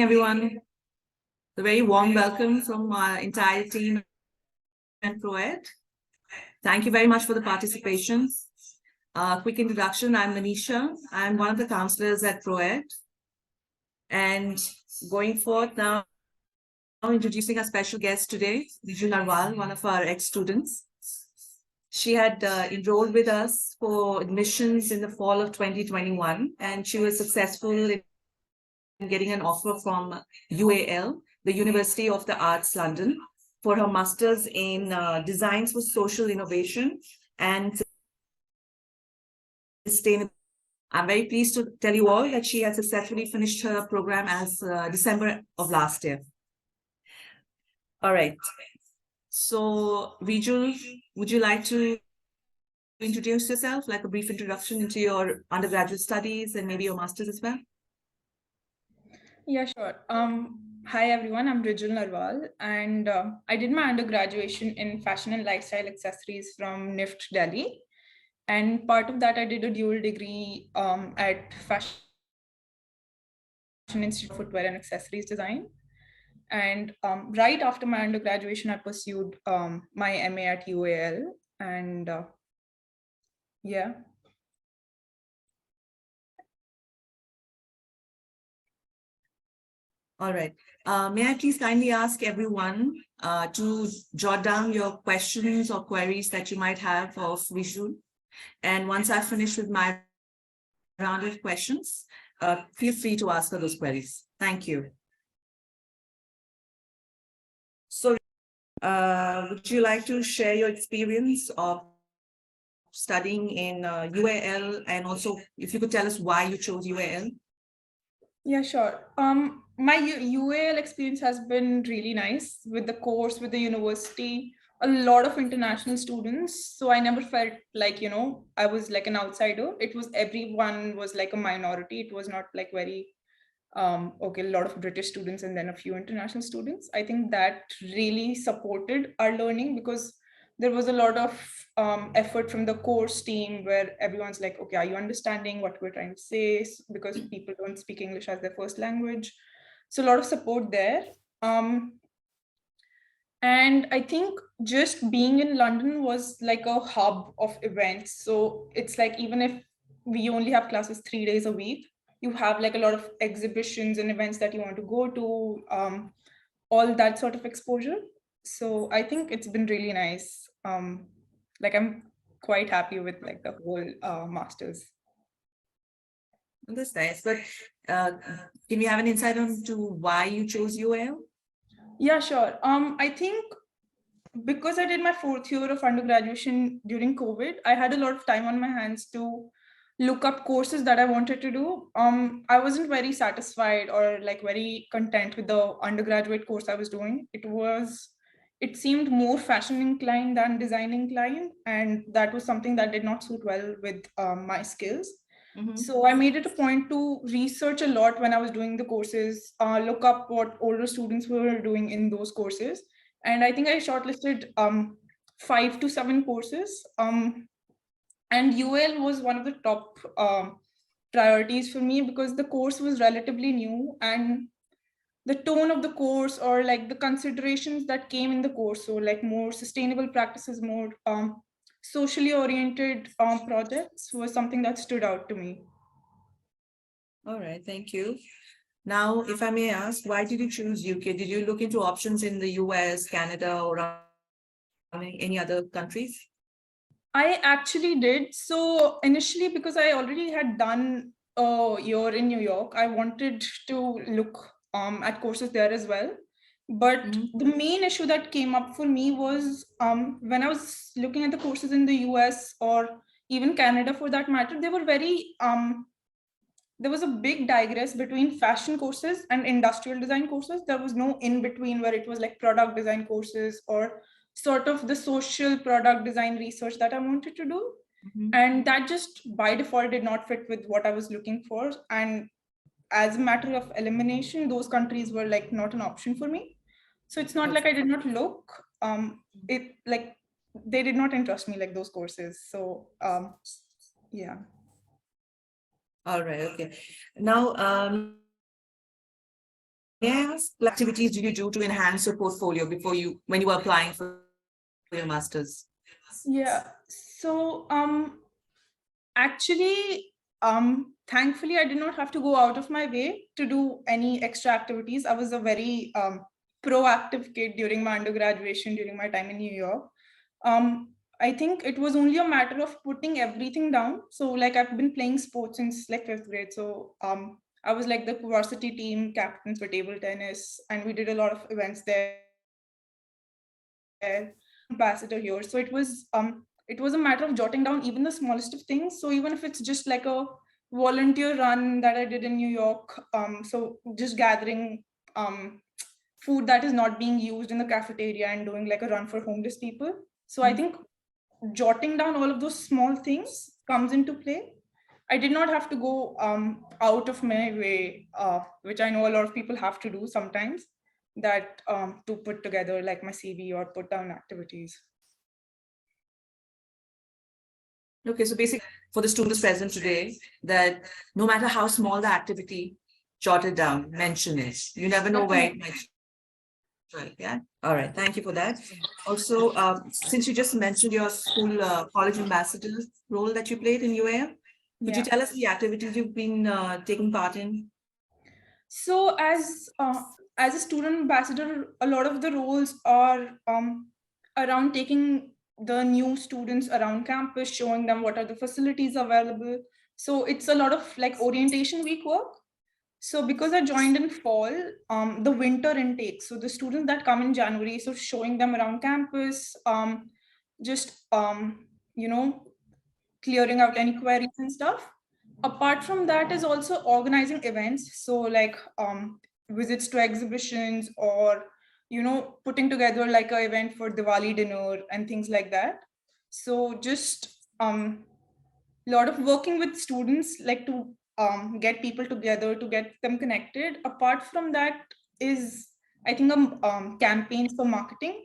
Everyone, a very warm welcome from our entire team and ProEd. Thank you very much for the participation. Quick introduction, I'm Manisha. I'm one of the counselors at ProEd. And going forth now, introducing our special guest today, Vijay Narwal, one of our ex-students. She had enrolled with us for admissions in the fall of 2021, and she was successful in getting an offer from UAL, the University of the Arts London, for her master's in designs for social innovation and sustainability. I'm very pleased to tell you all that she has successfully finished her program as December of last year. All right. So, Vijul, would you like to introduce yourself, like a brief introduction into your undergraduate studies and maybe your master's as well? Yeah, sure. Hi, everyone. I'm Rijul Narwal, and I did my undergraduation in fashion and lifestyle accessories from NIFT Delhi. And part of that, I did a dual degree at Fashion Institute of Footwear and Accessories Design. And right after my undergraduation, I pursued my MA at UAL. And yeah. All right. May I please kindly ask everyone to jot down your questions or queries that you might have of Vijul. And once I finish with my round of questions, feel free to ask her those queries. Thank you. So, would you like to share your experience of studying in UAL, and also if you could tell us why you chose UAL? Yeah, sure. My UAL experience has been really nice with the course, with the university, a lot of international students. So I never felt like, I was like an outsider. It was everyone was like a minority. It was not like very, okay, a lot of British students and then a few international students. I think that really supported our learning because there was a lot of effort from the course team where everyone's like, okay, are you understanding what we're trying to say? Because people don't speak English as their first language. So a lot of support there. And I think just being in London was like a hub of events. So it's like, even if we only have classes 3 days a week, you have like a lot of exhibitions and events that you want to go to, all that sort of exposure. So I think it's been really nice. Like I'm quite happy with like the whole masters. That's nice. But can you have an insight into why you chose UAL? Yeah, sure. I think because I did my 4th year of undergraduation during COVID, I had a lot of time on my hands to look up courses that I wanted to do. I wasn't very satisfied or like very content with the undergraduate course I was doing. It seemed more fashion inclined than design inclined, and that was something that did not suit well with my skills. So I made it a point to research a lot when I was doing the courses, look up what older students were doing in those courses. And I think I shortlisted 5 to 7 courses. And UL was one of the top priorities for me because the course was relatively new, and the tone of the course or like the considerations that came in the course, so like more sustainable practices, more socially oriented projects, was something that stood out to me. All right, thank you. Now, if I may ask, why did you choose UK? Did you look into options in the US, Canada, or any other countries? I actually did. So initially, because I already had done a year in New York, I wanted to look at courses there as well. But the main issue that came up for me was when I was looking at the courses in the US or even Canada for that matter, they were very there was a big digress between fashion courses and industrial design courses. There was no in between where it was like product design courses or sort of the social product design research that I wanted to do. And that just by default did not fit with what I was looking for. And as a matter of elimination, those countries were like not an option for me. So it's not like I did not look. It like they did not interest me like those courses. So yeah. All right. Okay. Now, Yes, what activities did you do to enhance your portfolio when you were applying for your master's? Yeah. So actually, thankfully, I did not have to go out of my way to do any extra activities. I was a very proactive kid during my undergraduation, during my time in New York. I think it was only a matter of putting everything down. So, like, I've been playing sports since like 5th grade. So, I was like the varsity team captain for table tennis, and we did a lot of events there. Ambassador here. So it was a matter of jotting down even the smallest of things. So even if it's just like a volunteer run that I did in New York, so just gathering food that is not being used in the cafeteria and doing like a run for homeless people. So I think jotting down all of those small things comes into play. I did not have to go out of my way, which I know a lot of people have to do sometimes, that to put together like my CV or put down activities. Okay, so basically for the students present today, that no matter how small the activity, jot it down, mention it. You never know where it might. Right, yeah. All right. Thank you for that. Also, since you just mentioned your school college ambassador role that you played in UAL, could you Yeah. tell us the activities you've been taking part in? So as a student ambassador, a lot of the roles are around taking the new students around campus, showing them what are the facilities available. So it's a lot of like orientation week work. So because I joined in fall, the winter intake, so the students that come in January, so showing them around campus, just you know, clearing out any queries and stuff. Apart from that is also organizing events, so like visits to exhibitions, or putting together like a event for Diwali dinner and things like that. So just lot of working with students, like to get people together, to get them connected. Apart from that is, I think, campaigns for marketing.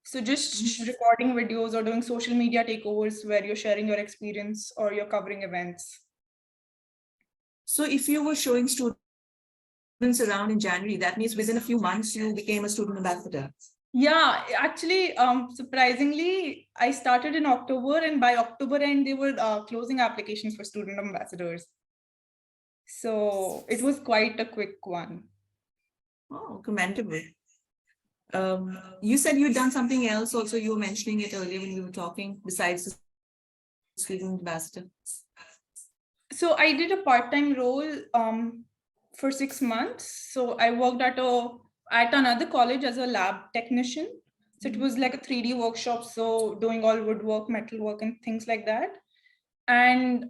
So just recording videos or doing social media takeovers where you're sharing your experience or you're covering events. So if you were showing students around in January, that means within a few months you became a student ambassador. Yeah, actually, surprisingly, I started in October, and by October end, they were closing applications for student ambassadors. So it was quite a quick one. Oh, commendable. You said you'd done something else also. You were mentioning it earlier when we were talking, besides the student ambassador. So I did a part-time role for 6 months. So I worked at another college as a lab technician. So it was like a 3D workshop, so doing all woodwork, metalwork, and things like that, and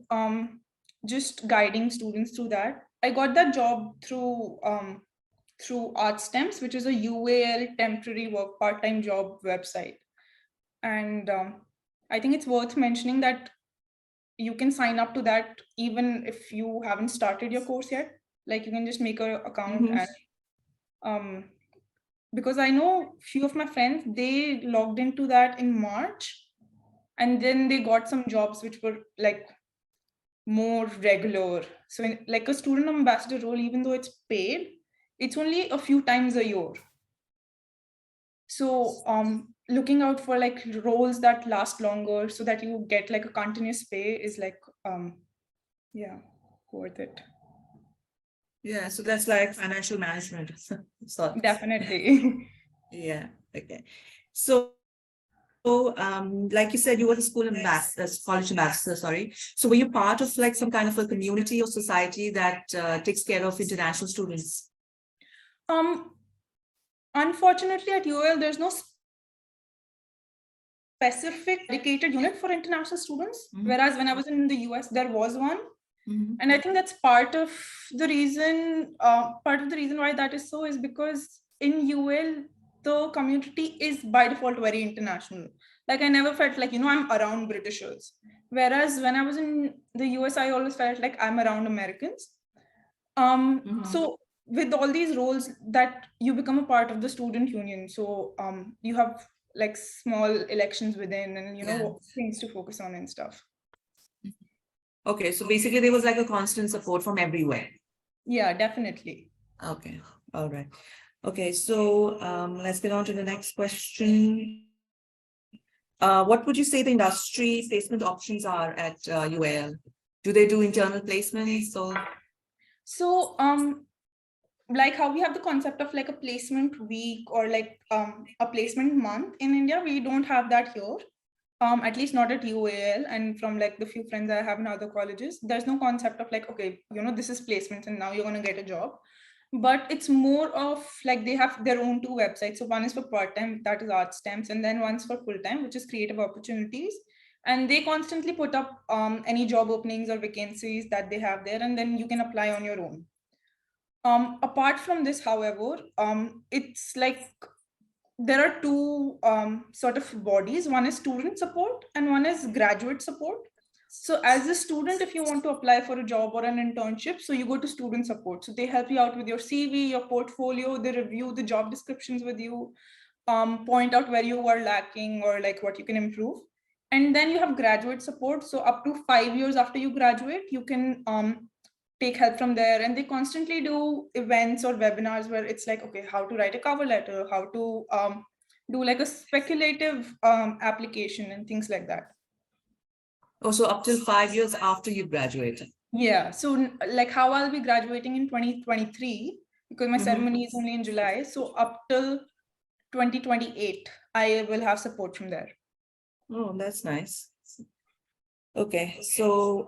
just guiding students through that. I got that job through Art Stems, which is a UAL temporary work part-time job website. And I think it's worth mentioning that you can sign up to that even if you haven't started your course yet. Like you can just make an account and because I know few of my friends, they logged into that in March, and then they got some jobs which were like more regular. So like a student ambassador role, even though it's paid, it's only a few times a year. So looking out for like roles that last longer so that you get like a continuous pay is like yeah, worth it. Yeah, so that's like financial management. So Definitely. yeah, okay. So like you said, you were the school ambassador, college ambassador, sorry. So were you part of like some kind of a community or society that takes care of international students? Unfortunately, at UAL, there's no specific dedicated unit for international students. Whereas when I was in the US, there was one. And I think that's part of the reason why that is so is because in UL, the community is by default very international. Like I never felt like, I'm around Britishers. Whereas when I was in the US, I always felt like I'm around Americans. So with all these roles that you become a part of the student union. So you have like small elections within and, things to focus on and stuff. Okay, so basically there was like a constant support from everywhere. Yeah, definitely. Okay. All right. Okay, so let's get on to the next question. What would you say the industry placement options are at UAL? Do they do internal placements or? So like how we have the concept of like a placement week or like a placement month in India, we don't have that here. At least not at UAL, and from like the few friends I have in other colleges, there's no concept of like, okay, this is placements and now you're going to get a job. But it's more of like they have their own two websites. So one is for part-time, that is art stamps, and then one's for full-time, which is creative opportunities. And they constantly put up any job openings or vacancies that they have there, and then you can apply on your own. Apart from this, however, it's like there are two sort of bodies. One is student support and one is graduate support. So as a student, if you want to apply for a job or an internship, so you go to student support. So they help you out with your CV, your portfolio, they review the job descriptions with you, point out where you are lacking or like what you can improve. And then you have graduate support. So up to 5 years after you graduate, you can take help from there. And they constantly do events or webinars where it's like, okay, how to write a cover letter, how to do like a speculative application and things like that. Also up till 5 years after you graduated. Yeah. So like how I'll be graduating in 2023, because my Mhm. ceremony is only in July. So up till 2028, I will have support from there. Oh, that's nice. Okay, so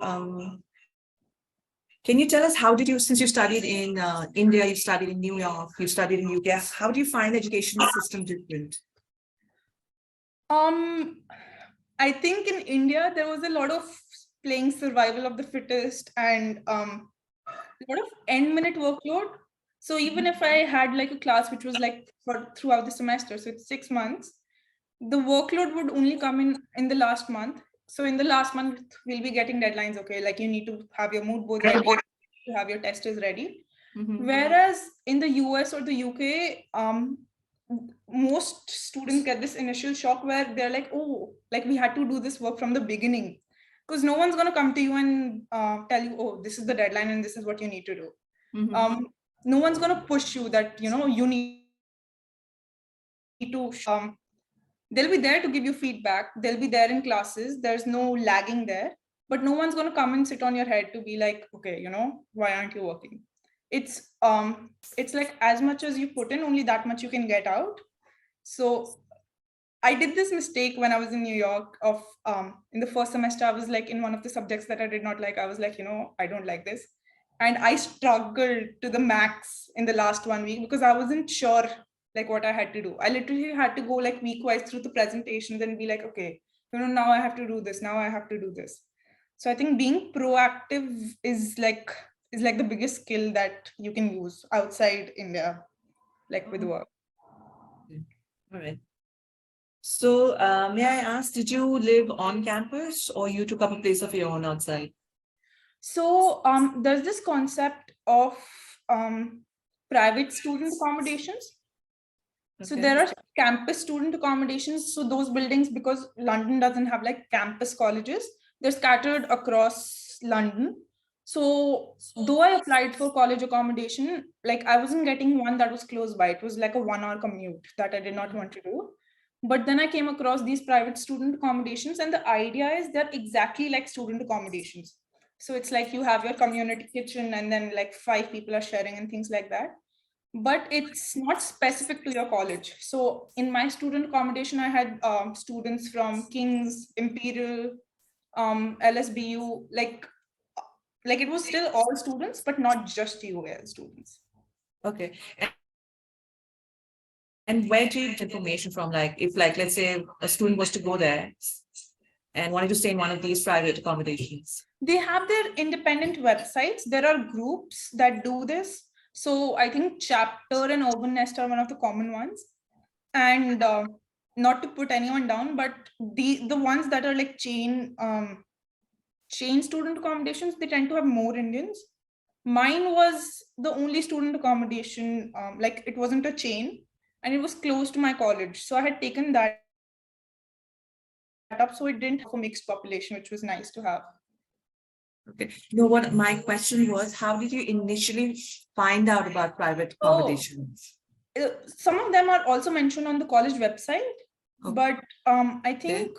can you tell us how did you, since you studied in India, you studied in New York, you studied in UK, how do you find the education system different? I think in India there was a lot of playing survival of the fittest and a lot of end minute workload. So even if I had like a class which was like for throughout the semester, so it's 6 months, the workload would only come in the last month. So in the last month, we'll be getting deadlines. Okay, like you need to have your mood board ready, to have your testers ready. Whereas in the US or the UK, most students get this initial shock where they're like, oh, like we had to do this work from the beginning, because no one's going to come to you and tell you, oh, this is the deadline and this is what you need to do. No one's going to push you that you need to they'll be there to give you feedback, they'll be there in classes, there's no lagging there, but no one's going to come and sit on your head to be like, okay, why aren't you working? It's like as much as you put in, only that much you can get out. So I did this mistake when I was in New York of in the first semester, I was like in one of the subjects that I did not like, I was like, I don't like this. And I struggled to the max in the last 1 week because I wasn't sure like what I had to do. I literally had to go like week-wise through the presentations and be like, okay, now I have to do this, now I have to do this. So I think being proactive is like the biggest skill that you can use outside India, like with work. All right. So may I ask, did you live on campus or you took up a place of your own outside? So there's this concept of private student accommodations. So there are campus student accommodations. So those buildings, because London doesn't have like campus colleges, they're scattered across London. So though I applied for college accommodation, like I wasn't getting one that was close by. It was like a 1 hour commute that I did not want to do. But then I came across these private student accommodations, and the idea is they're exactly like student accommodations. So it's like you have your community kitchen and then like 5 people are sharing and things like that. But it's not specific to your college. So in my student accommodation, I had students from King's, Imperial, LSBU, like it was still all students, but not just UAL students. Okay. And where do you get information from? Like if let's say a student was to go there and wanted to stay in one of these private accommodations. They have their independent websites. There are groups that do this. So I think Chapter and Urban Nest are one of the common ones. And not to put anyone down, but the ones that are like chain student accommodations, they tend to have more Indians. Mine was the only student accommodation, like it wasn't a chain and it was close to my college. So I had taken that up, so it didn't have a mixed population, which was nice to have. Okay. No, what my question was, how did you initially find out about private Oh, accommodations? some of them are also mentioned on the college website, Okay. but I think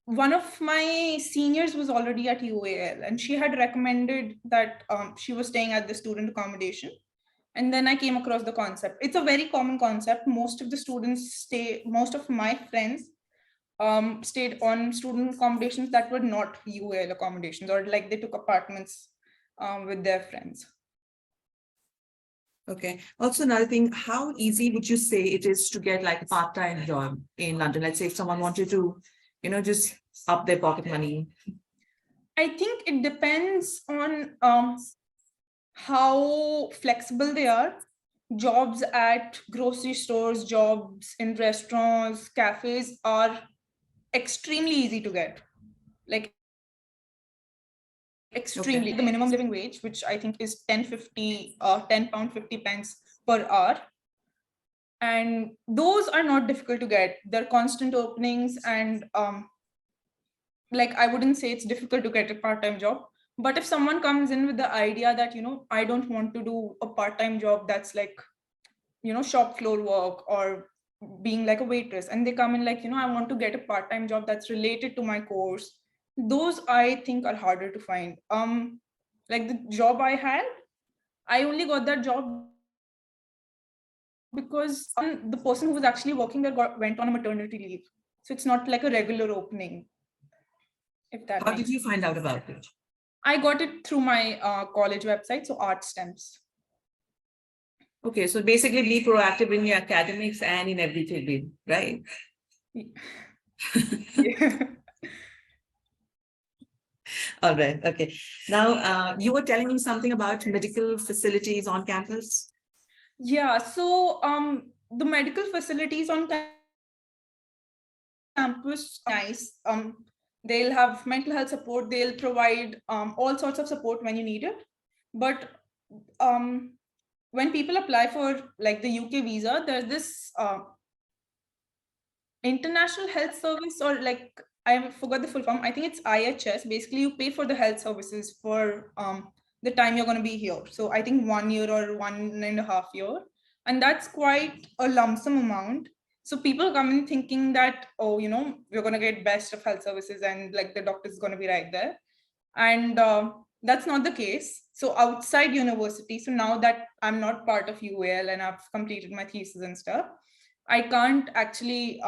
one of my seniors was already at UAL and she had recommended that she was staying at the student accommodation. And then I came across the concept. It's a very common concept. Most of the students most of my friends stayed on student accommodations that were not UAL accommodations, or like they took apartments with their friends. Okay. Also, another thing, how easy would you say it is to get like a part-time job in London? Let's say if someone wanted to, just up their pocket money. I think it depends on how flexible they are. Jobs at grocery stores, jobs in restaurants, cafes are extremely easy to get. Like extremely. Okay. The minimum living wage, which I think is £10.50 per hour. And those are not difficult to get. They're constant openings, and like I wouldn't say it's difficult to get a part-time job. But if someone comes in with the idea that, I don't want to do a part-time job that's like, shop floor work or being like a waitress, and they come in like, I want to get a part-time job that's related to my course, those I think are harder to find. Like the job I had, I only got that job because the person who was actually working there went on a maternity leave. So it's not like a regular opening, if that How makes did you find out about it? I got it through my college website, so Art Stems. Okay, so basically be proactive in your academics and in everything, right? Yeah. All right. Okay. Now, you were telling me something about medical facilities on campus. Yeah. So the medical facilities on campus are nice. They'll have mental health support. They'll provide all sorts of support when you need it. But when people apply for like the UK visa, there's this international health service, or like I forgot the full form. I think it's IHS. Basically, you pay for the health services for the time you're going to be here. So I think 1 year or 1.5 year, and that's quite a lump sum amount. So people come in thinking that, oh, we're going to get best of health services and like the doctor's going to be right there, and that's not the case. So outside university, so now that I'm not part of UAL and I've completed my thesis and stuff, I can't actually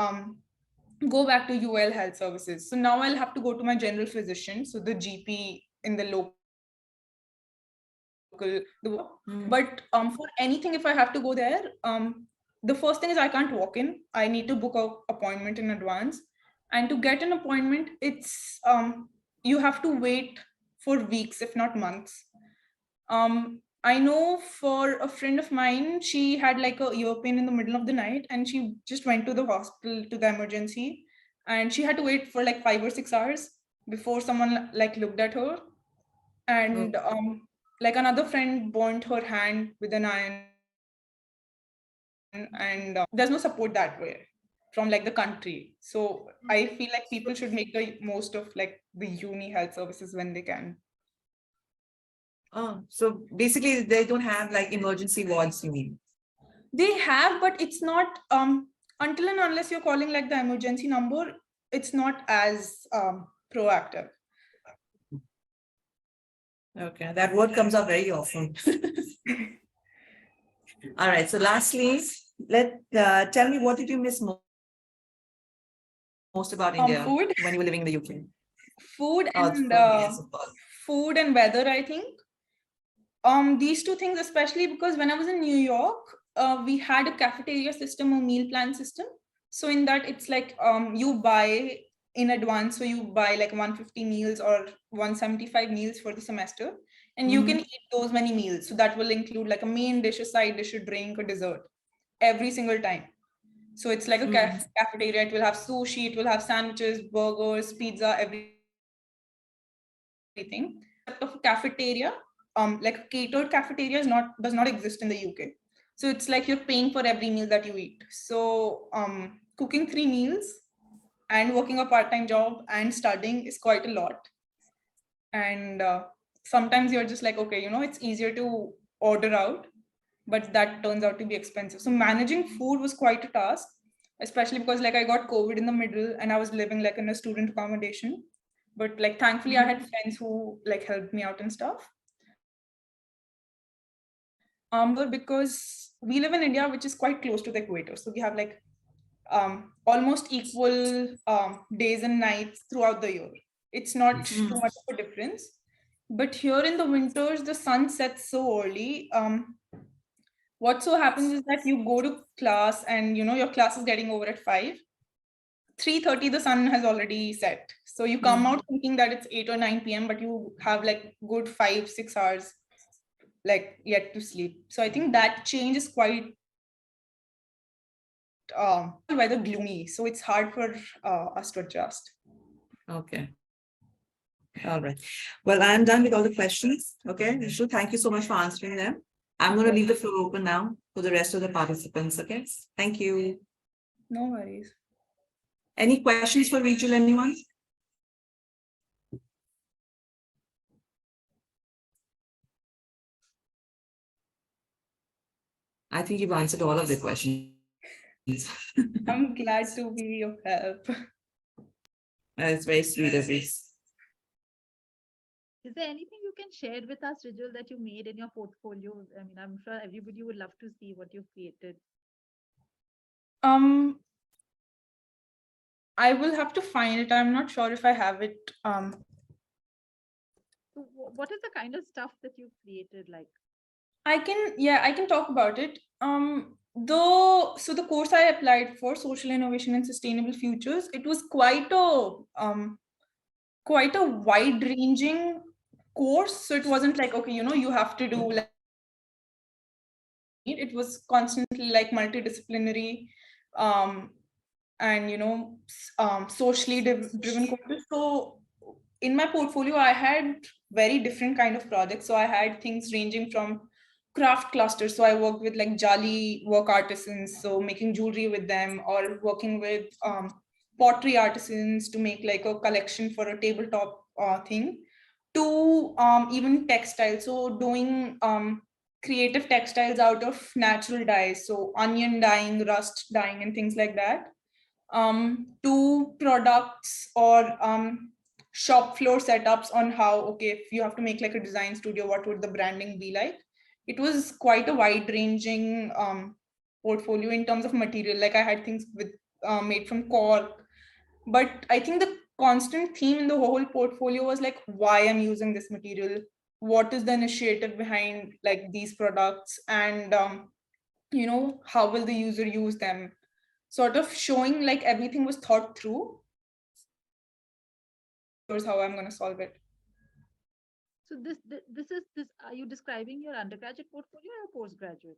go back to UL Health Services. So now I'll have to go to my general physician, so the GP in the local. But for anything, if I have to go there, the first thing is I can't walk in. I need to book an appointment in advance, and to get an appointment, it's you have to wait for weeks, if not months. I know for a friend of mine, she had like a ear pain in the middle of the night, and she just went to the hospital, to the emergency, and she had to wait for like 5 or 6 hours before someone like looked at her. And like another friend burnt her hand with an iron, and there's no support that way from like the country. So I feel like people should make the most of like the uni health services when they can. Oh, so basically they don't have like emergency wards, you mean? They have, but it's not until and unless you're calling like the emergency number, it's not as proactive. Okay, that word comes up very often. All right. So lastly, tell me, what did you miss most about India Food, when you were living in the UK? food Oh, and yes, of course. food and weather, I think. These two things, especially because when I was in New York, we had a cafeteria system or meal plan system. So in that, it's like you buy in advance. So you buy like 150 meals or 175 meals for the semester, and you can eat those many meals. So that will include like a main dish, a side dish, a drink, a dessert every single time. So it's like a cafeteria. It will have sushi, it will have sandwiches, burgers, pizza, everything. Of a cafeteria, like a catered cafeteria does not exist in the UK. So it's like you're paying for every meal that you eat. So cooking 3 meals and working a part-time job and studying is quite a lot. And sometimes you're just like, okay, it's easier to order out, but that turns out to be expensive. So managing food was quite a task, especially because like I got COVID in the middle and I was living like in a student accommodation. But like thankfully I had friends who like helped me out and stuff. Because we live in India, which is quite close to the equator. So we have like almost equal days and nights throughout the year. It's not too much of a difference. But here in the winters, the sun sets so early. What so happens is that you go to class and your class is getting over at 5. 3:30 the sun has already set. So you come out thinking that it's 8 or 9 p.m., but you have like good 5-6 hours like yet to sleep. So I think that change is quite weather gloomy. So it's hard for us to adjust. Okay. All right. Well, I'm done with all the questions. Okay, Nishu, thank you so much for answering them. I'm going to leave the floor open now for the rest of the participants. Okay, thank you. No worries. Any questions for Rachel, anyone? I think you've answered all of the questions. I'm glad to be of help. It's very sweet of you. Is there anything you can share with us, Rijul, that you made in your portfolio? I mean, I'm sure everybody would love to see what you've created. I will have to find it. I'm not sure if I have it. So what is the kind of stuff that you've created? Like, I can talk about it. So the course I applied for, Social Innovation and Sustainable Futures, it was quite a wide-ranging course. So it wasn't like, okay, you have to do like, it was constantly like multidisciplinary and socially driven courses. So in my portfolio I had very different kind of projects. So I had things ranging from craft clusters. So I worked with like jali work artisans, so making jewelry with them, or working with pottery artisans to make like a collection for a tabletop thing, to even textiles. So doing creative textiles out of natural dyes, so onion dyeing, rust dyeing, and things like that, to products or shop floor setups on how, okay, if you have to make like a design studio, what would the branding be like. It was quite a wide ranging portfolio in terms of material. Like I had things with made from cork, but I think the constant theme in the whole portfolio was like, why I'm using this material, what is the initiative behind like these products, and how will the user use them, sort of showing like everything was thought through. Here's how I'm going to solve it. so this. Are you describing your undergraduate portfolio or postgraduate?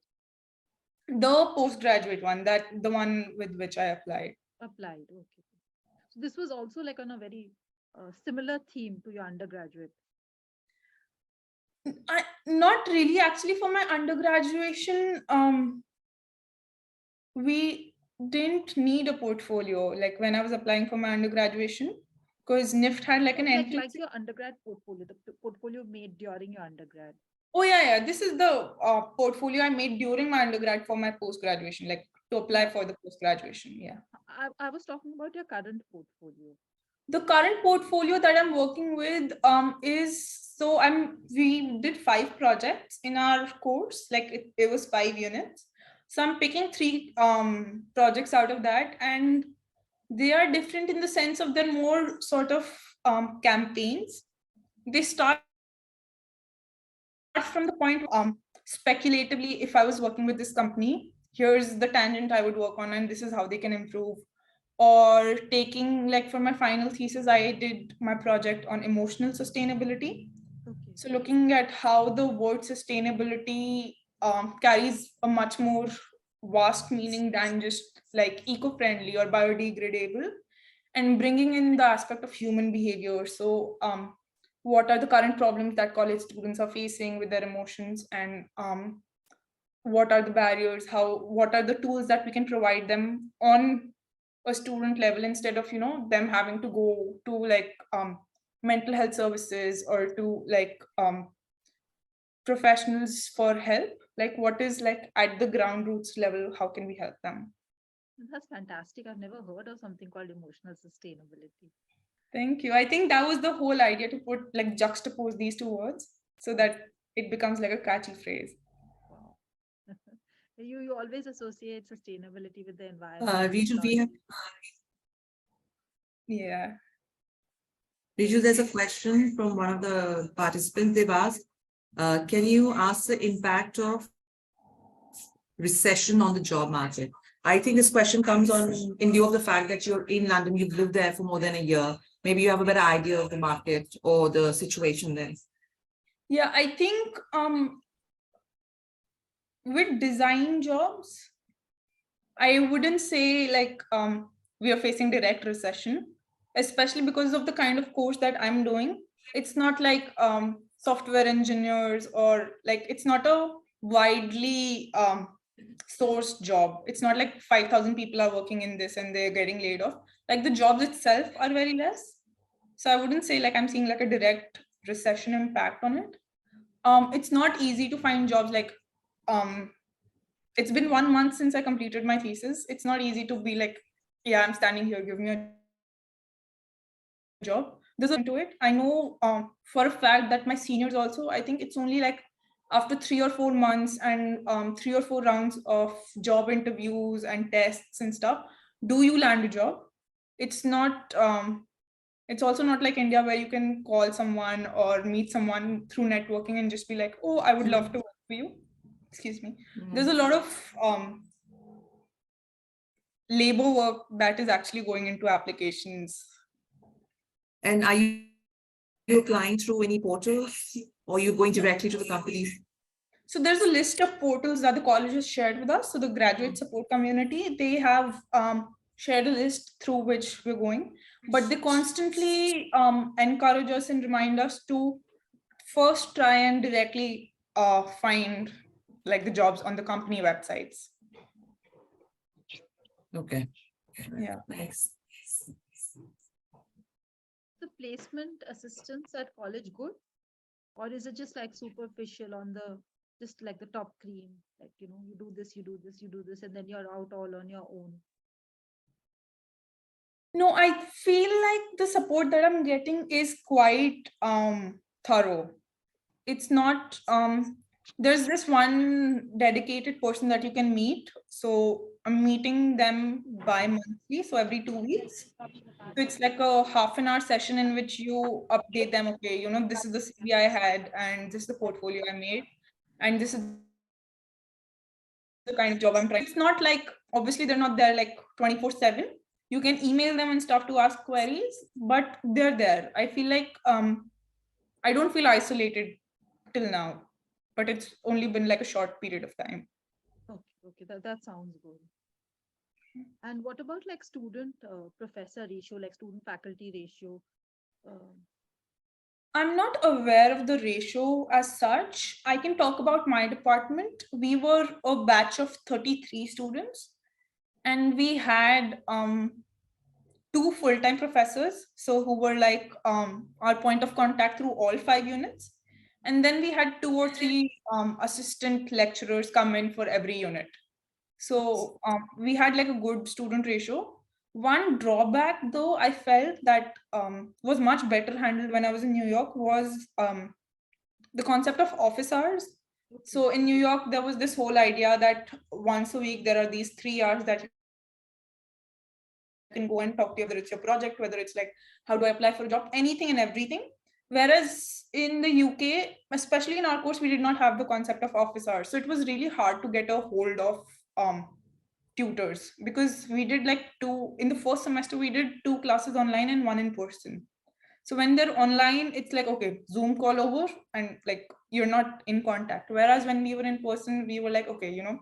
The postgraduate one, that the one with which I applied. Applied. Okay. So this was also like on a very similar theme to your undergraduate. Not really, actually. For my undergraduation, we didn't need a portfolio like when I was applying for my undergraduation, because NIFT had like an entrance. Like your undergrad portfolio, the portfolio made during your undergrad. Oh yeah. This is the portfolio I made during my undergrad for my post-graduation, like to apply for the post-graduation. Yeah. I was talking about your current portfolio. The current portfolio that I'm working with is, so we did 5 projects in our course, like it was 5 units. So I'm picking 3 projects out of that, and they are different in the sense of they're more sort of campaigns. They start from the point speculatively, if I was working with this company, here's the tangent I would work on and this is how they can improve. Or taking, like for my final thesis, I did my project on emotional sustainability. Okay. So looking at how the word sustainability carries a much more vast meaning than just like eco-friendly or biodegradable, and bringing in the aspect of human behavior. So what are the current problems that college students are facing with their emotions, and what are the barriers, what are the tools that we can provide them on a student level, instead of them having to go to like mental health services or to like professionals for help? Like what is like at the ground roots level, how can we help them? That's fantastic. I've never heard of something called emotional sustainability. Thank you. I think that was the whole idea, to put like juxtapose these two words so that it becomes like a catchy phrase. Wow. You always associate sustainability with the environment. Riju, we have, Yeah. Riju, there's a question from one of the participants. They've asked, can you ask the impact of recession on the job market? I think this question comes on in view of the fact that you're in London, you've lived there for more than a year. Maybe you have a better idea of the market or the situation there. Yeah, I think with design jobs, I wouldn't say like we are facing direct recession, especially because of the kind of course that I'm doing. It's not like software engineers, or like it's not a widely sourced job. It's not like 5,000 people are working in this and they're getting laid off. Like the jobs itself are very less. So I wouldn't say like I'm seeing like a direct recession impact on it. It's not easy to find jobs. Like it's been 1 month since I completed my thesis. It's not easy to be like, yeah, I'm standing here, give me a job. There's into it. I know for a fact that my seniors also, I think it's only like after 3 or 4 months and 3 or 4 rounds of job interviews and tests and stuff, do you land a job? It's not, it's also not like India where you can call someone or meet someone through networking and just be like, oh, I would love to work for you. Excuse me. There's a lot of labor work that is actually going into applications. And are you applying through any portals, or are you going directly to the companies? So there's a list of portals that the college has shared with us. So the graduate support community, they have shared a list through which we're going, but they constantly encourage us and remind us to first try and directly find like the jobs on the company websites. Okay. Yeah. Thanks. The placement assistance at college good? Or is it just like superficial on the, just like the top cream? Like, you know, you do this, you do this, you do this, and then you're out all on your own. No, I feel like the support that I'm getting is quite thorough. It's not there's this one dedicated person that you can meet. So I'm meeting them bi-monthly, so every 2 weeks. So it's like a half an hour session in which you update them. Okay, you know, this is the CV I had, and this is the portfolio I made, and this is the kind of job I'm trying. It's not like, obviously they're not there like 24/7. You can email them and stuff to ask queries, but they're there. I feel like I don't feel isolated till now, but it's only been like a short period of time. Okay, that sounds good. And what about like student professor ratio, like student faculty ratio? Um, I'm not aware of the ratio as such. I can talk about my department. We were a batch of 33 students, and we had two full-time professors, so who were like our point of contact through all 5 units. And then we had 2 or 3 assistant lecturers come in for every unit. So we had like a good student ratio. One drawback, though, I felt that was much better handled when I was in New York was the concept of office hours. So in New York, there was this whole idea that once a week, there are these 3 hours that you can go and talk to, whether it's your project, whether it's like, how do I apply for a job, anything and everything. Whereas in the UK, especially in our course, we did not have the concept of office hours. So it was really hard to get a hold of tutors, because we did like in the first semester, we did 2 classes online and 1 in person. So when they're online, it's like, okay, Zoom call over and like you're not in contact. Whereas when we were in person, we were like, okay, you know,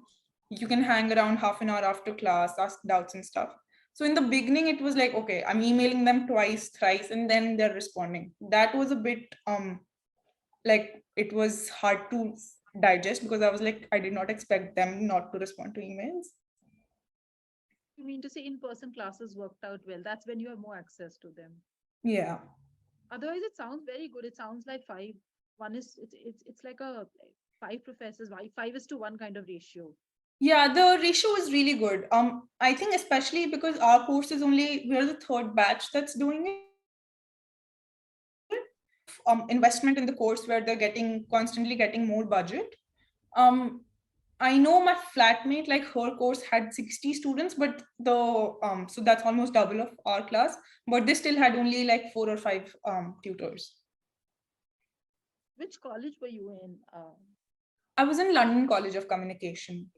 you can hang around half an hour after class, ask doubts and stuff. So in the beginning, it was like, okay, I'm emailing them twice, thrice, and then they're responding. That was a bit like it was hard to digest, because I was like, I did not expect them not to respond to emails. You mean to say in-person classes worked out well? That's when you have more access to them. Yeah. Otherwise, it sounds very good. It sounds like five. One is it's like a five professors, five is to one kind of ratio. Yeah, the ratio is really good. I think especially because our course is we're the third batch that's doing it. Investment in the course where they're constantly getting more budget. Um, I know my flatmate, like her course had 60 students, but so that's almost double of our class, but they still had only like 4 or 5 tutors. Which college were you in? I was in London College of Communication.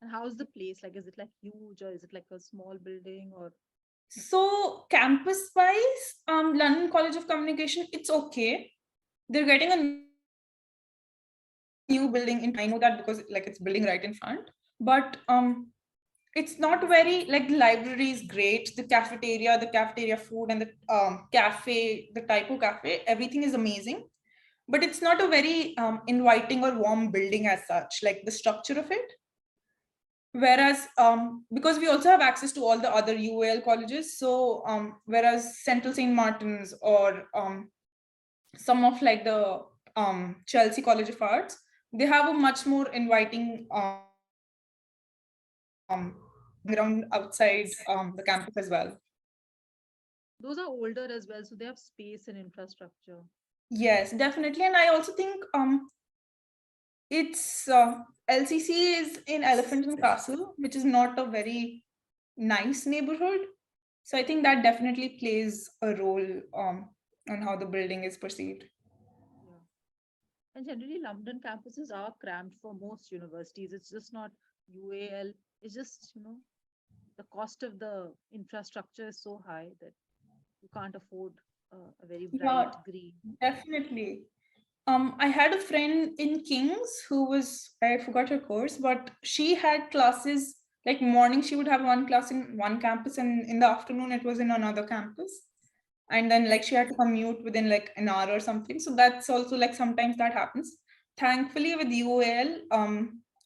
And how's the place? Like, is it like huge or is it like a small building or? So campus wise, London College of Communication, it's okay. They're getting a new building in, I know that because like it's building right in front, but it's not very, like, the library is great, the cafeteria food, and the cafe, the typo cafe, everything is amazing, but it's not a very inviting or warm building as such, like the structure of it. Whereas because we also have access to all the other UAL colleges, so whereas Central St. Martin's or some of like the Chelsea College of Arts, they have a much more inviting ground outside the campus as well. Those are older as well, so they have space and infrastructure. Yes, definitely. And I also think it's LCC is in Elephant and Castle, which is not a very nice neighborhood. So I think that definitely plays a role on how the building is perceived. Yeah. And generally, London campuses are cramped for most universities. It's just not UAL. It's just, the cost of the infrastructure is so high that you can't afford a very bright Yeah, green. definitely. I had a friend in King's who was, I forgot her course, but she had classes like morning, she would have one class in one campus, and in the afternoon, it was in another campus. And then, like, she had to commute within like an hour or something. So that's also like sometimes that happens. Thankfully, with UAL,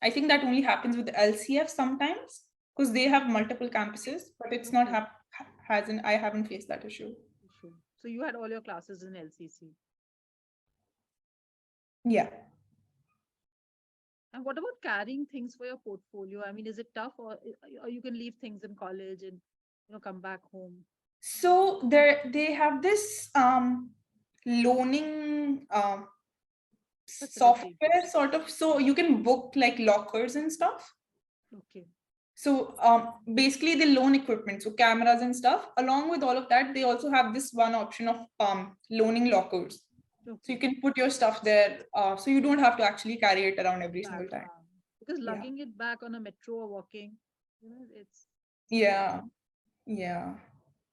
I think that only happens with LCF sometimes because they have multiple campuses, but it's not Okay. hasn't I haven't faced that issue. Sure. So you had all your classes in LCC. Yeah. And what about carrying things for your portfolio? I mean, is it tough or you can leave things in college and come back home? So they have this loaning Facility. software sort of, so you can book like lockers and stuff. Okay. So basically they loan equipment, so cameras and stuff. Along with all of that, they also have this one option of loaning lockers. So you Okay. can put your stuff there, so you don't have to actually carry it around every Back. single time. Because Yeah. lugging it back on a metro or walking, it's Yeah. Yeah.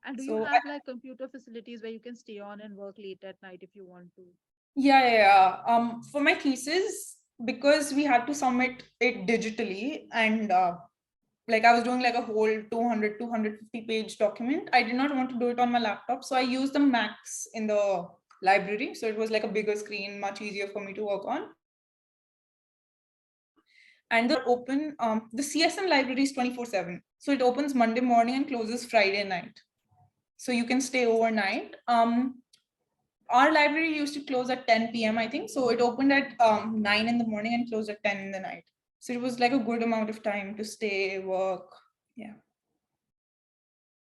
and do you So have like computer facilities where you can stay on and work late at night if you want to? yeah. For my thesis, because we had to submit it digitally, and like I was doing like a whole 250 page document. I did not want to do it on my laptop. So I used the Macs in the library. So it was like a bigger screen, much easier for me to work on. And they're open. The CSM library is 24/7. So it opens Monday morning and closes Friday night. So you can stay overnight. Our library used to close at 10 p.m., I think. So it opened at 9 in the morning and closed at 10 in the night. So it was like a good amount of time to stay, work. Yeah.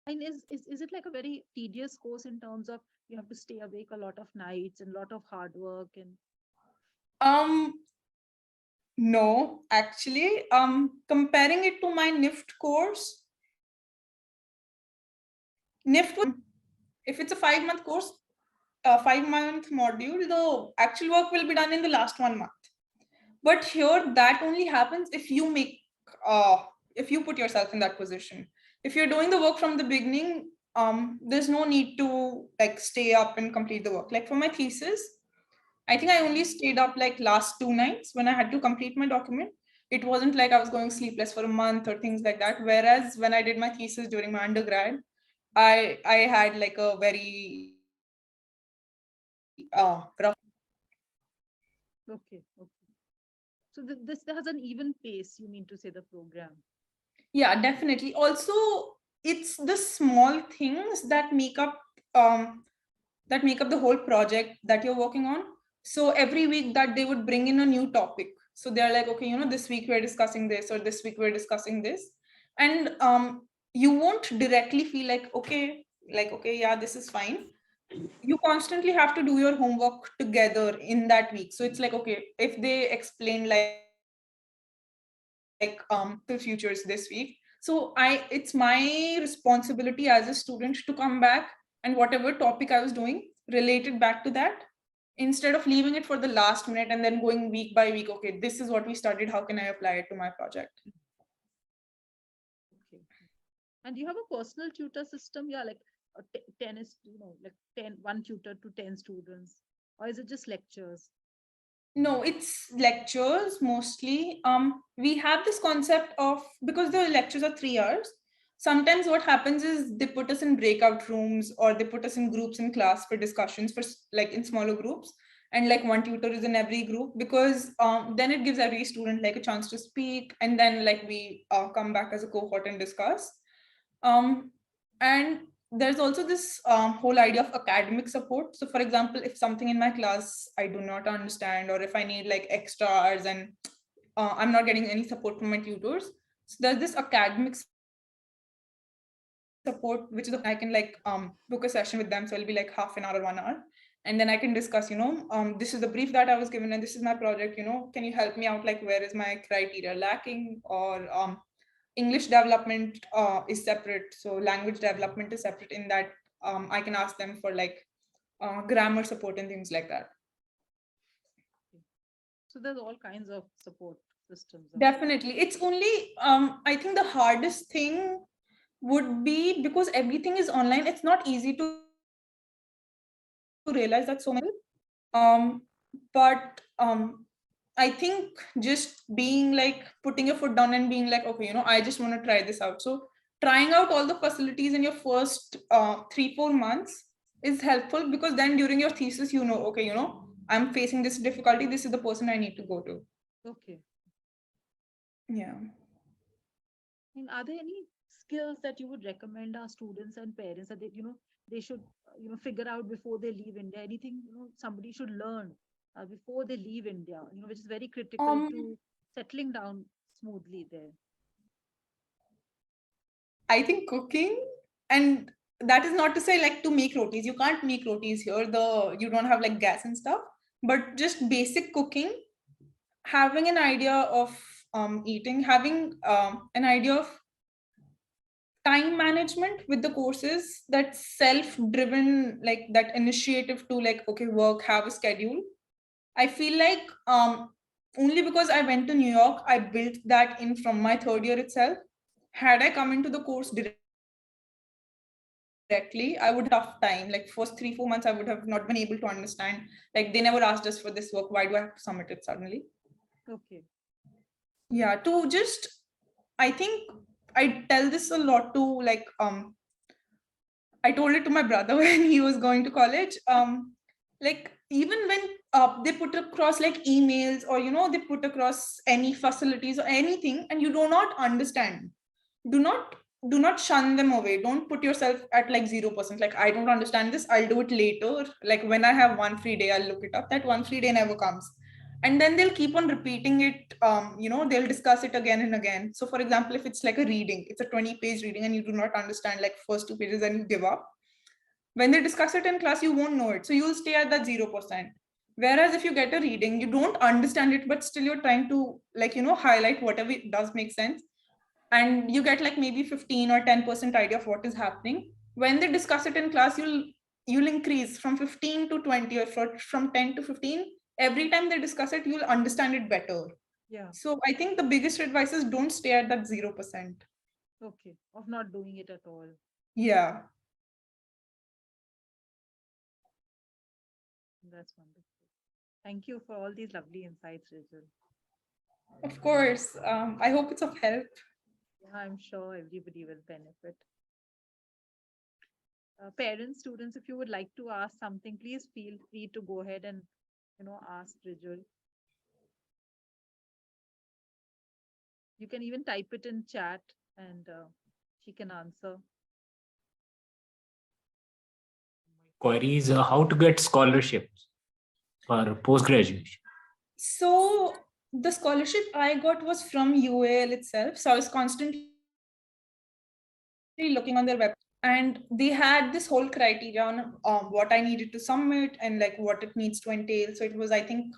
And is it like a very tedious course in terms of you have to stay awake a lot of nights and a lot of hard work and Um, no, actually, comparing it to my NIFT course, NIFT, if it's a 5 month course, a 5 month module, the actual work will be done in the last 1 month. But here, that only happens if you put yourself in that position. If you're doing the work from the beginning, there's no need to like stay up and complete the work. Like for my thesis, I think I only stayed up like last 2 nights when I had to complete my document. It wasn't like I was going sleepless for a month or things like that. Whereas when I did my thesis during my undergrad, I had like a very rough. okay, okay. So this has an even pace, you mean to say the program. Yeah, definitely. Also, it's the small things that make up that make up the whole project that you're working on. So every week that they would bring in a new topic. So they're like, okay, this week we're discussing this, or this week we're discussing this. And you won't directly feel like, okay, yeah, this is fine. You constantly have to do your homework together in that week. So it's like, okay, if they explain the futures this week, so it's my responsibility as a student to come back and whatever topic I was doing related back to that, instead of leaving it for the last minute and then going week by week. Okay, this is what we studied, how can I apply it to my project? Okay. And do you have a personal tutor system? Yeah, like 10 is, like 1 tutor to 10 students, or is it just lectures? No, it's lectures mostly. We have this concept of, because the lectures are 3 hours, sometimes what happens is they put us in breakout rooms, or they put us in groups in class for discussions, for like in smaller groups, and like one tutor is in every group, because then it gives every student like a chance to speak, and then like we come back as a cohort and discuss. And there's also this whole idea of academic support. So for example, if something in my class I do not understand, or if I need like extra hours and I'm not getting any support from my tutors, so there's this academic support, which is I can like book a session with them. So it'll be like half an hour or 1 hour. And then I can discuss, this is the brief that I was given and this is my project, can you help me out? Like, where is my criteria lacking? Or English development is separate. So language development is separate in that I can ask them for like grammar support and things like that. So there's all kinds of support systems. Definitely. It's only, I think the hardest thing would be, because everything is online, it's not easy to realize that so many. But I think just being like putting your foot down and being like, okay, I just want to try this out. So trying out all the facilities in your first 3-4 months is helpful, because then during your thesis, okay, I'm facing this difficulty. This is the person I need to go to. Okay. Yeah. And are there any skills that you would recommend our students and parents that they should figure out before they leave India? Anything somebody should learn before they leave India, which is very critical to settling down smoothly there? I think cooking, and that is not to say like to make rotis. You can't make rotis here. You don't have like gas and stuff. But just basic cooking, having an idea of eating, having an idea of time management with the courses, that self-driven, like that initiative to like, okay, work, have a schedule. I feel like only because I went to New York, I built that in from my third year itself. Had I come into the course directly, I would have tough time. Like first 3-4 months, I would have not been able to understand. Like they never asked us for this work. Why do I have to submit it suddenly? Okay. Yeah, to just, I think I tell this a lot to like I told it to my brother when he was going to college. Like even when they put across like emails, or they put across any facilities or anything, and you do not understand, do not shun them away. Don't put yourself at like 0%. Like, I don't understand this, I'll do it later. Like when I have one free day, I'll look it up. That one free day never comes. And then they'll keep on repeating it. They'll discuss it again and again. So for example, if it's like a reading, it's a 20-page reading, and you do not understand like first 2 pages and you give up, when they discuss it in class, you won't know it. So you'll stay at that 0%. Whereas if you get a reading, you don't understand it, but still you're trying to like, highlight whatever it does make sense. And you get like maybe 15 or 10% idea of what is happening. When they discuss it in class, you'll increase from 15 to 20, or from 10 to 15. Every time they discuss it, you'll understand it better. Yeah. So I think the biggest advice is don't stay at that 0%. Okay. Of not doing it at all. Yeah. That's wonderful. Thank you for all these lovely insights, Rachel. Of course. I hope it's of help. Yeah, I'm sure everybody will benefit. Parents, students, if you would like to ask something, please feel free to go ahead and ask Rachel. You can even type it in chat, and she can answer. query is how to get scholarships for post-graduation. So the scholarship I got was from UAL itself. So I was constantly looking on their website, and they had this whole criteria on what I needed to submit and like what it needs to entail. So it was, I think,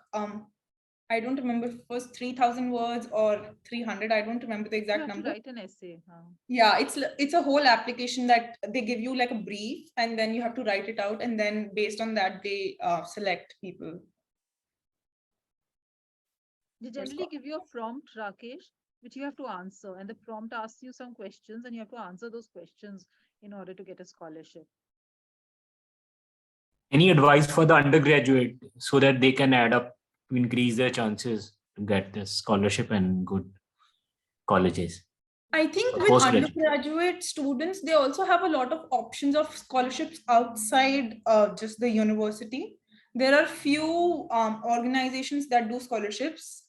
I don't remember if it was 3,000 words or 300. I don't remember the You exact have to number. write an essay. Yeah, it's a whole application that they give you like a brief, and then you have to write it out, and then based on that they select people. They generally give you a prompt, Rakesh, which you have to answer, and the prompt asks you some questions, and you have to answer those questions in order to get a scholarship. Any advice for the undergraduate so that they can add up to increase their chances to get this scholarship and good colleges? I think with Postgraduate. undergraduate students, they also have a lot of options of scholarships outside just the university. There are few organizations that do scholarships.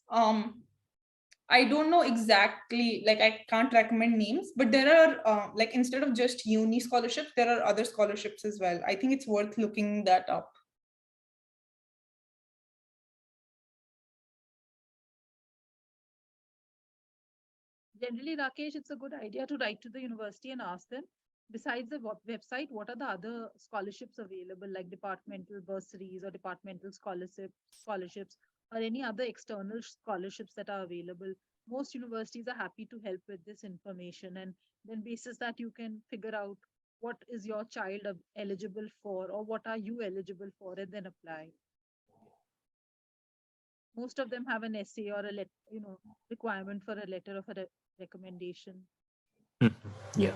I don't know exactly, like I can't recommend names, but there are like instead of just uni scholarships, there are other scholarships as well. I think it's worth looking that up. Generally, Rakesh, it's a good idea to write to the university and ask them, besides the website, what are the other scholarships available, like departmental bursaries or departmental scholarships, or any other external scholarships that are available. Most universities are happy to help with this information, and then basis that you can figure out what is your child eligible for, or what are you eligible for, and then apply. Most of them have an essay or requirement for a letter of a recommendation. Yeah.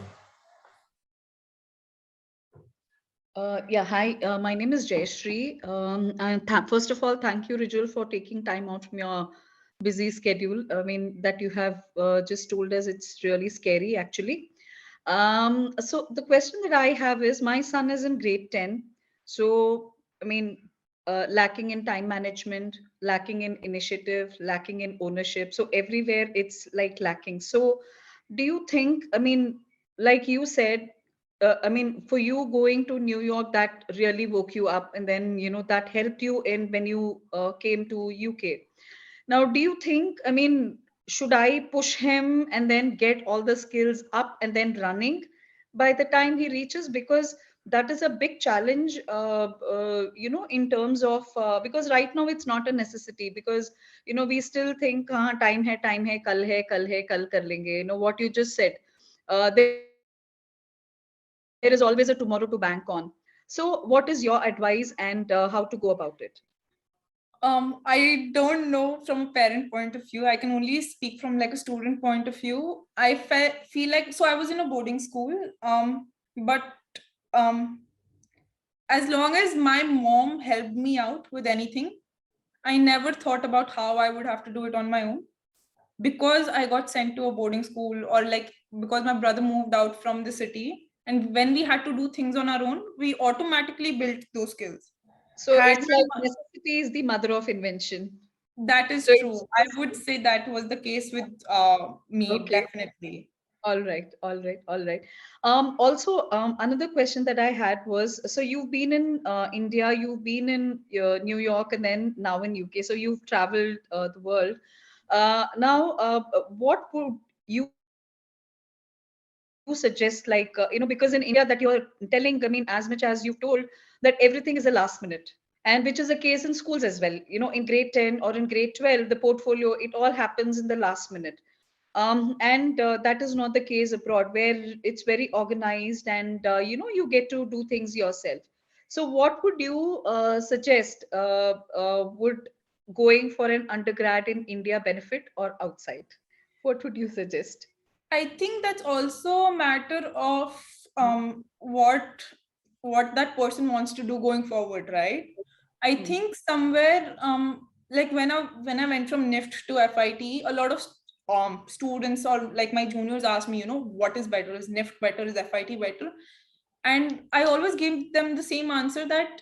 Yeah, hi. My name is Jayashree. And first of all, thank you, Rijul, for taking time out from your busy schedule. I mean, that you have just told us, it's really scary, actually. So the question that I have is, my son is in grade 10. So, I mean, lacking in time management, lacking in initiative, lacking in ownership. So everywhere it's like lacking. So do you think, I mean, like you said, I mean, for you going to New York, that really woke you up, and then that helped you in when you came to UK. Now, do you think? I mean, should I push him and then get all the skills up and then running by the time he reaches? Because that is a big challenge, in terms of because right now it's not a necessity, because we still think time hai, kal kar lenge. You know what you just said. There is always a tomorrow to bank on. So, what is your advice and how to go about it? I don't know from a parent point of view. I can only speak from like a student point of view. I feel like, so I was in a boarding school, but um, as long as my mom helped me out with anything, I never thought about how I would have to do it on my own. Because I got sent to a boarding school, or like because my brother moved out from the city, and when we had to do things on our own, we automatically built those skills. So Had it's my like necessity is the mother of invention. That is So true. I would say that was the case with me, okay. definitely. All right, all right, all right. Also, another question that I had was, so you've been in India, you've been in New York, and then now in UK. So you've traveled the world. Now, what would you suggest? Like, because in India, that you're telling, I mean, as much as you've told that everything is a last minute, and which is a case in schools as well. In grade 10 or in grade 12, the portfolio, it all happens in the last minute. And that is not the case abroad, where it's very organized, and you get to do things yourself. So what would you suggest? Would going for an undergrad in India benefit or outside? What would you suggest? I think that's also a matter of what that person wants to do going forward, right? I Hmm. think somewhere like when I went from NIFT to FIT, a lot of students or like my juniors asked me, what is better? Is NIFT better? Is FIT better? And I always gave them the same answer, that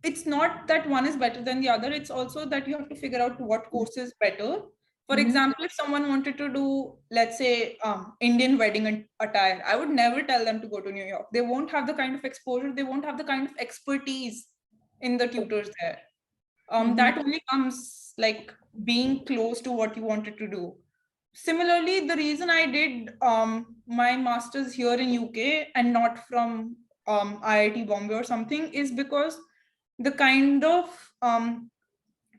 it's not that one is better than the other. It's also that you have to figure out what course is better, For example, if someone wanted to do, let's say, Indian wedding attire, I would never tell them to go to New York. They won't have the kind of exposure, they won't have the kind of expertise in the tutors there. That only comes like being close to what you wanted to do. Similarly, the reason I did my master's here in UK and not from IIT Bombay or something is because the kind of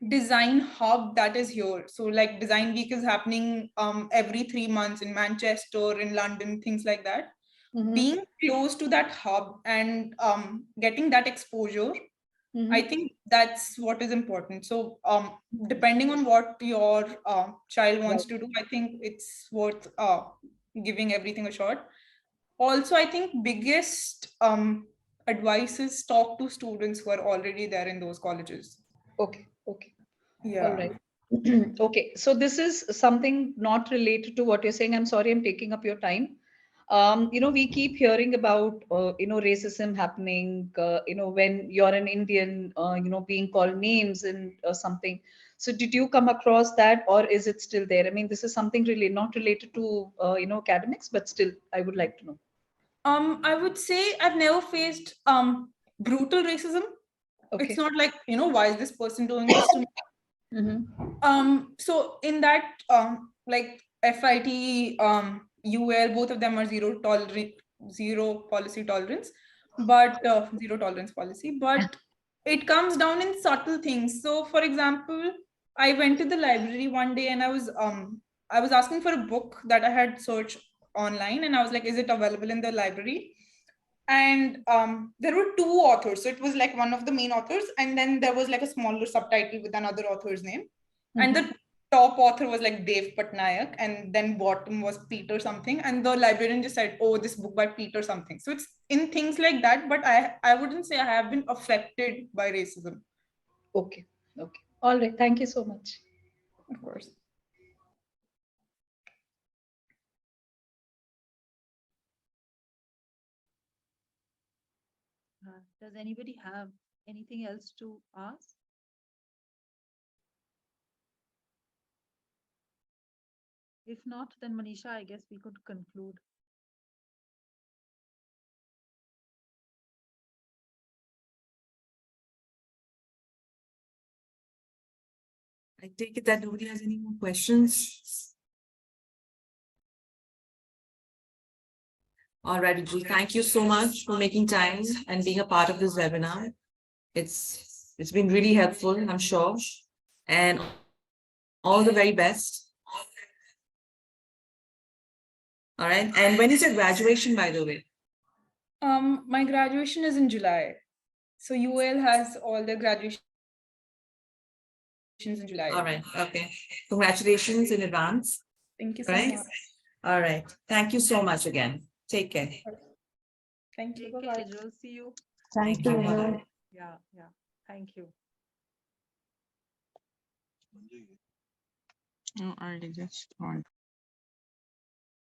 design hub that is here. So like Design Week is happening every 3 months in Manchester, in London, things like that. Being close to that hub and getting that exposure, I think that's what is important. So depending on what your child wants to do, I think it's worth giving everything a shot. Also, I think biggest advice is talk to students who are already there in those colleges. Okay. Yeah. All right. Okay, so this is something not related to what you're saying. I'm sorry, I'm taking up your time. We keep hearing about, racism happening, when you're an Indian, being called names and something. So did you come across that, or is it still there? I mean, this is something really not related to, academics, but still, I would like to know. I would say I've never faced brutal racism. Okay. It's not like, why is this person doing this to me? So in that like FIT, UAL, both of them are zero policy tolerance, but zero tolerance policy, but it comes down in subtle things. So for example, I went to the library one day and I was asking for a book that I had searched online, and I was like, is it available in the library? And there were 2 authors, so it was like one of the main authors, and then there was like a smaller subtitle with another author's name. And the top author was like Dev Patnaik, and then bottom was Peter something, and the librarian just said, oh, this book by Peter something. So it's in things like that, but I wouldn't say I have been affected by racism. Okay. All right, thank you so much. Of course. Does anybody have anything else to ask? If not, then Manisha, I guess we could conclude. I take it that nobody has any more questions. All right, Vijay, thank you so much for making time and being a part of this webinar. It's been really helpful, I'm sure. And all the very best. All right. And when is your graduation, by the way? My graduation is in July. So UAL has all the graduations in July. All right. Okay. Congratulations in advance. Thank you so Right. much. All right. Thank you so much again. Take care. Thank you. Take care, Rajul. See you. Thank you. Yeah. Thank you. No, I just want